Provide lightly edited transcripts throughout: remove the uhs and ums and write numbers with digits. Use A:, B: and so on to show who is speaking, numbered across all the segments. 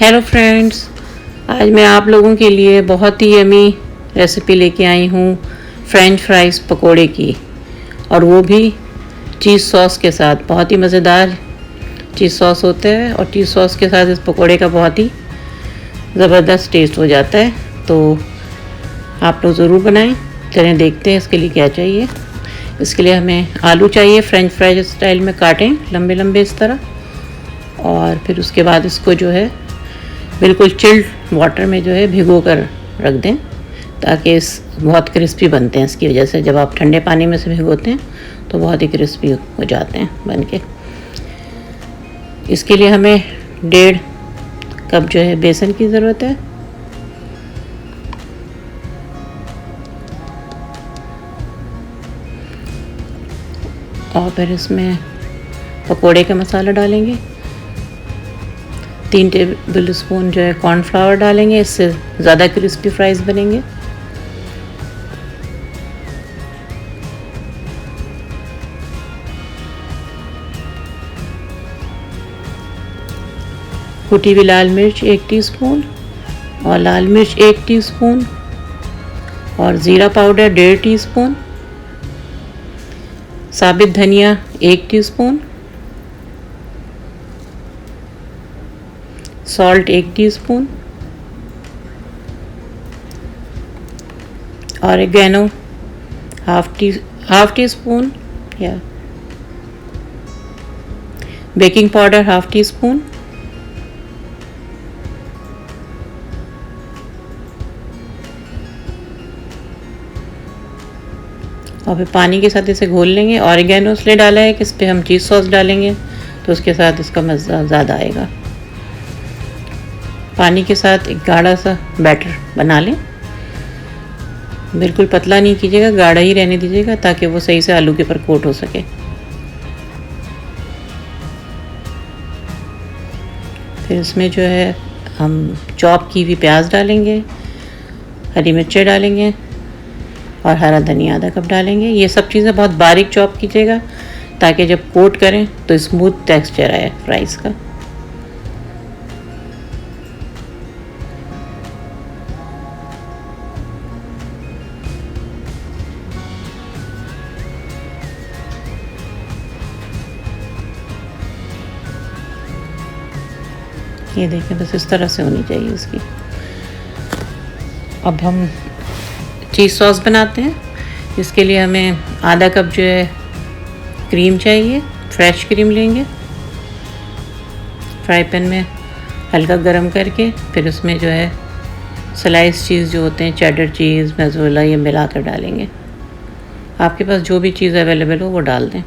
A: Hello friends, आज मैं आप लोगों के लिए बहुत ही यमी रेसिपी लेके आई हूँ फ्रेंच फ्राइज़ पकोड़े की, और वो भी चीज़ सॉस के साथ। बहुत ही मज़ेदार चीज़ सॉस होता है और चीज़ सॉस के साथ इस पकोड़े का बहुत ही ज़बरदस्त टेस्ट हो जाता है। तो आप लोग ज़रूर बनाएं। चलें देखते हैं इसके लिए क्या चाहिए। इसके लिए हमें आलू चाहिए, फ्रेंच फ्राइज स्टाइल में काटें लंबे लंबे इस तरह, और फिर उसके बाद इसको जो है बिल्कुल चिल्ड वाटर में जो है भिगो कर रख दें, ताकि इस बहुत क्रिस्पी बनते हैं। इसकी वजह से जब आप ठंडे पानी में से भिगोते हैं तो बहुत ही क्रिस्पी हो जाते हैं बन के। इसके लिए हमें 1.5 कप जो है बेसन की ज़रूरत है। और फिर इसमें पकोड़े का मसाला डालेंगे। 3 टेबल स्पून जो है कॉर्नफ्लावर डालेंगे, इससे ज़्यादा क्रिस्पी फ्राइज़ बनेंगे। कुटी हुई लाल मिर्च 1 टीस्पून, और लाल मिर्च 1 टीस्पून, और ज़ीरा पाउडर 1.5 टीस्पून, साबित धनिया 1 teaspoon, salt 1 teaspoon, oregano half teaspoon, या baking powder half teaspoon, और फिर पानी के साथ इसे घोल लेंगे। ऑरिगेनो इसलिए डाला है कि इस पर हम चीज़ सॉस डालेंगे तो उसके साथ इसका मज़ा ज़्यादा आएगा। पानी के साथ एक गाढ़ा सा बैटर बना लें। बिल्कुल पतला नहीं कीजिएगा, गाढ़ा ही रहने दीजिएगा ताकि वो सही से आलू के ऊपर कोट हो सके। फिर इसमें जो है हम चॉप की हुई प्याज डालेंगे, हरी मिर्चें डालेंगे, और हरा धनिया आधा कप डालेंगे। ये सब चीज़ें बहुत बारीक चॉप कीजिएगा ताकि जब कोट करें तो स्मूथ टेक्सचर आए फ्राइज़ का। ये देखें, बस इस तरह से होनी चाहिए इसकी। अब हम चीज़ सॉस बनाते हैं। इसके लिए हमें आधा कप जो है क्रीम चाहिए। फ्रेश क्रीम लेंगे, फ्राई पैन में हल्का गरम करके फिर उसमें जो है स्लाइस चीज़ जो होते हैं, चेडर चीज़, मोज़रेला, ये मिला कर डालेंगे। आपके पास जो भी चीज़ अवेलेबल हो वो डाल दें।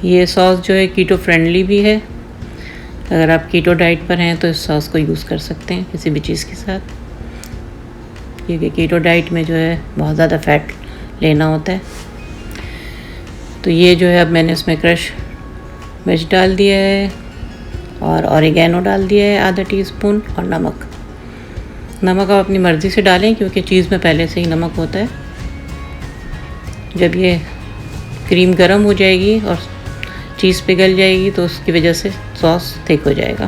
A: ये सॉस जो है कीटो फ्रेंडली भी है। अगर आप कीटो डाइट पर हैं तो इस सॉस को यूज़ कर सकते हैं किसी भी चीज़ के साथ, क्योंकि कीटो डाइट में जो है बहुत ज़्यादा फैट लेना होता है। तो ये जो है अब मैंने इसमें क्रश मिर्च डाल दिया है, और ऑरिगेनो डाल दिया है आधा टीस्पून, और नमक आप अपनी मर्ज़ी से डालें क्योंकि चीज़ में पहले से ही नमक होता है। जब ये क्रीम गर्म हो जाएगी और चीज़ पिघल जाएगी तो उसकी वजह से सॉस थिक हो जाएगा।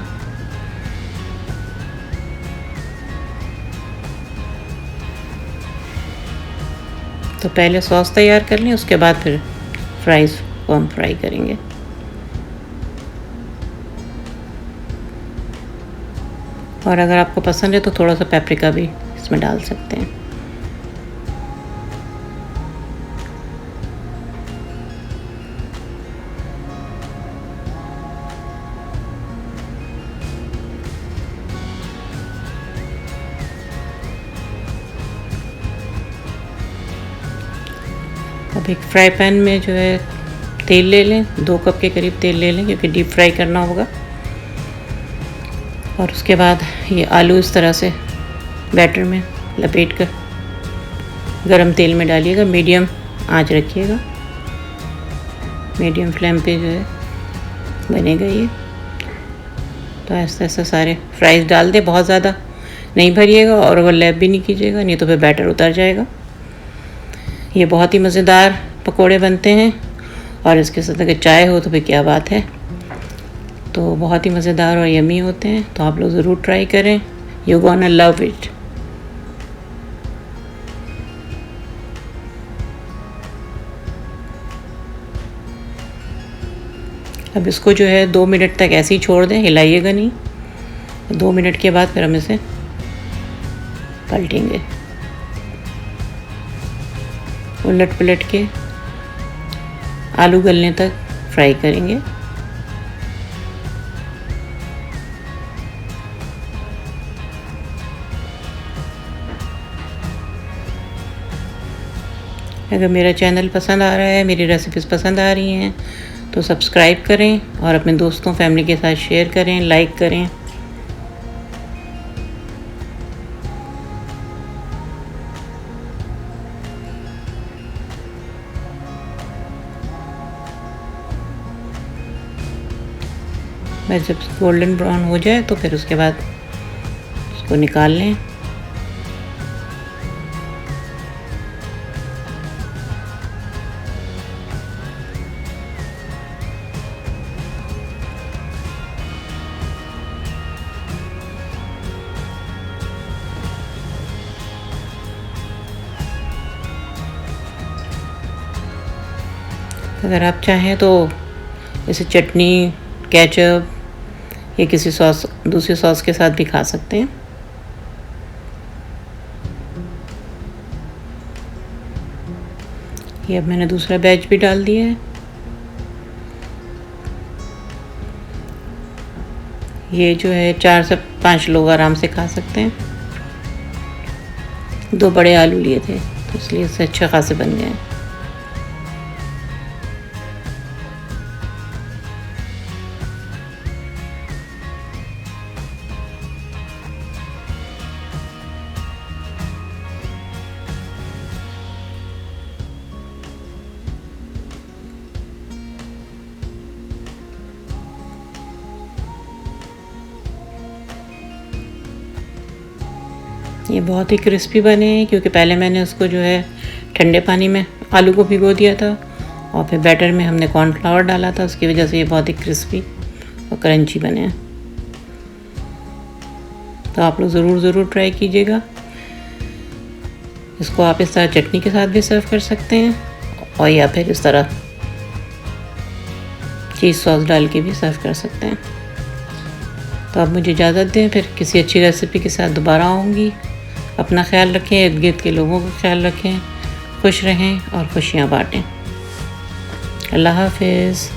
A: तो पहले सॉस तैयार कर लें, उसके बाद फिर फ्राइज़ को हम फ्राई करेंगे। और अगर आपको पसंद है तो थोड़ा सा पेपरिका भी इसमें डाल सकते हैं। अब एक फ्राई पैन में जो है तेल ले लें, 2 कप के करीब तेल ले लें क्योंकि डीप फ्राई करना होगा। और उसके बाद ये आलू इस तरह से बैटर में लपेट कर गरम तेल में डालिएगा। मीडियम आंच रखिएगा, मीडियम फ्लेम पे जो है बनेगा ये। तो ऐसा ऐसा सारे फ्राइज़ डाल दें, बहुत ज़्यादा नहीं भरिएगा और ओवरलैप भी नहीं कीजिएगा, नहीं तो फिर बैटर उतर जाएगा। ये बहुत ही मज़ेदार पकोड़े बनते हैं, और इसके साथ अगर चाय हो तो फिर क्या बात है। तो बहुत ही मज़ेदार और यमी होते हैं। तो आप लोग ज़रूर ट्राई करें, यू गोना लव इट। अब इसको जो है 2 मिनट तक ऐसे ही छोड़ दें, हिलाइएगा नहीं। 2 मिनट के बाद फिर हम इसे पलटेंगे, उलट पलट के आलू गलने तक फ्राई करेंगे। अगर मेरा चैनल पसंद आ रहा है, मेरी रेसिपीज़ पसंद आ रही हैं तो सब्सक्राइब करें और अपने दोस्तों फैमिली के साथ शेयर करें, लाइक करें। बस जब गोल्डन ब्राउन हो जाए तो फिर उसके बाद उसको निकाल लें। अगर आप चाहें तो इसे चटनी, केचप या किसी सॉस, दूसरी सॉस के साथ भी खा सकते हैं। ये अब मैंने दूसरा बैच भी डाल दिया है। ये जो है 4 से 5 लोग आराम से खा सकते हैं। 2 बड़े आलू लिए थे तो इसलिए इससे अच्छे खासे बन गए हैं। ये बहुत ही क्रिस्पी बने हैं क्योंकि पहले मैंने उसको जो है ठंडे पानी में आलू को भिगो दिया था और फिर बैटर में हमने कॉर्नफ्लावर डाला था, उसकी वजह से ये बहुत ही क्रिस्पी और क्रंची बने हैं। तो आप लोग ज़रूर ट्राई कीजिएगा। इसको आप इस तरह चटनी के साथ भी सर्व कर सकते हैं और या फिर इस तरह चीज़ सॉस डाल के भी सर्व कर सकते हैं। तो आप मुझे इजाज़त दें, फिर किसी अच्छी रेसिपी के साथ दोबारा आऊँगी। अपना ख्याल रखें, इर्द गिर्द के लोगों का ख्याल रखें, खुश रहें और खुशियाँ बाँटें। अल्लाह हाफ़िज़।